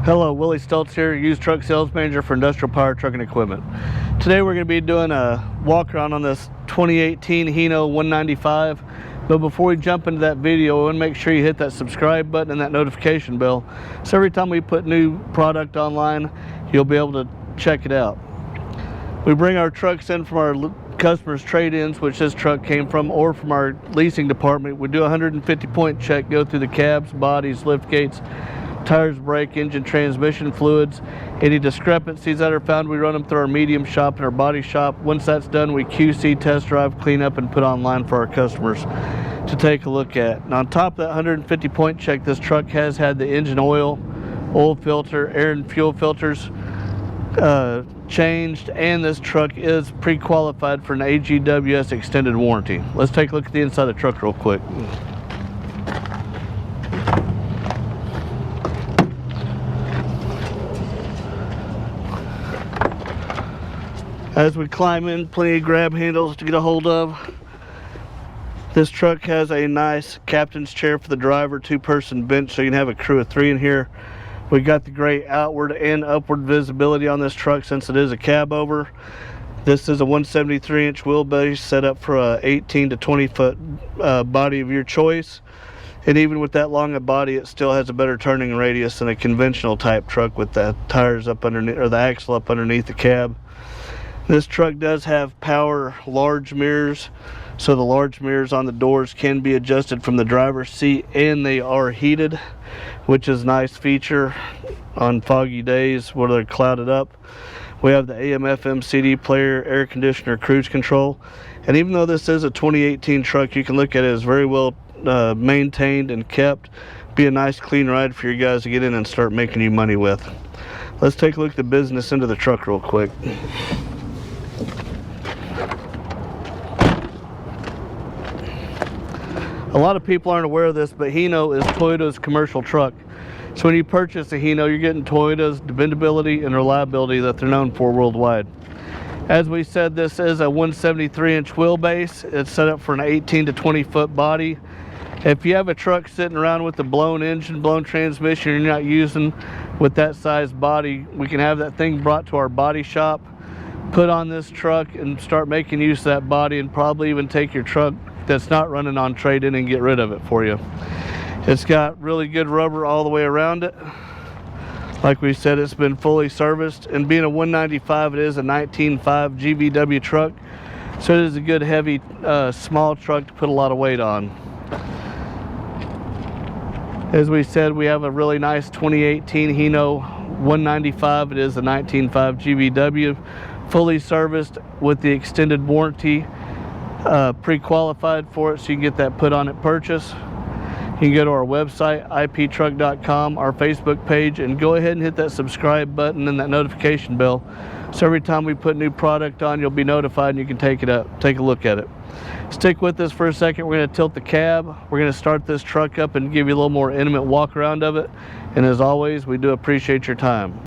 Hello, Willie Stoltz here, used truck sales manager for Industrial Power Trucking Equipment. Today we're going to be doing a walk around on this 2018 Hino 195. But before we jump into that video, I want to make sure you hit that subscribe button and that notification bell. So every time we put new product online, you'll be able to check it out. We bring our trucks in from our customers' trade-ins, which this truck came from, or from our leasing department. We do a 150-point check, go through the cabs, bodies, lift gates, tires, brake, engine, transmission fluids. Any discrepancies that are found, we run them through our medium shop and our body shop. Once that's done, we QC, test drive, clean up, and put online for our customers to take a look at. And on top of that 150-point check, this truck has had the engine oil filter, air and fuel filters changed, and this truck is pre-qualified for an AGWS extended warranty. Let's take a look at the inside of the truck real quick. As we climb in, plenty of grab handles to get a hold of. This truck has a nice captain's chair for the driver, two-person bench, so you can have a crew of 3 in here. We got the great outward and upward visibility on this truck since it is a cab over. This is a 173-inch wheelbase set up for a 18 to 20 foot body of your choice. And even with that long a body, it still has a better turning radius than a conventional type truck with the tires up underneath, or the axle up underneath the cab. This truck does have power large mirrors, so the large mirrors on the doors can be adjusted from the driver's seat, and they are heated, which is a nice feature on foggy days where they're clouded up. We have the AM/FM CD player, air conditioner, cruise control, and even though this is a 2018 truck, you can look at it as very well maintained and kept. Be a nice clean ride for you guys to get in and start making you money with. Let's take a look at the business end of the truck real quick. A lot of people aren't aware of this, but Hino is Toyota's commercial truck. So when you purchase a Hino, you're getting Toyota's dependability and reliability that they're known for worldwide. As we said, this is a 173-inch wheelbase. It's set up for an 18 to 20 foot body. If you have a truck sitting around with a blown engine, blown transmission, you're not using with that size body, we can have that thing brought to our body shop, put on this truck, and start making use of that body, and probably even take your truck that's not running on trade-in and get rid of it for you. It's got really good rubber all the way around it. Like we said, it's been fully serviced, and being a 195, it is a 19.5 GVW truck, so it is a good heavy small truck to put a lot of weight on. As we said, we have a really nice 2018 Hino 195. It is a 19.5 GVW, fully serviced with the extended warranty, pre-qualified for it, so you can get that put on at purchase. You can go to our website, iptruck.com, our Facebook page, and go ahead and hit that subscribe button and that notification bell, so every time we put new product on, you'll be notified and you can take a look at it. Stick with us for a second. We're going to tilt the cab. We're going to start this truck up and give you a little more intimate walk around of it. And as always, we do appreciate your time.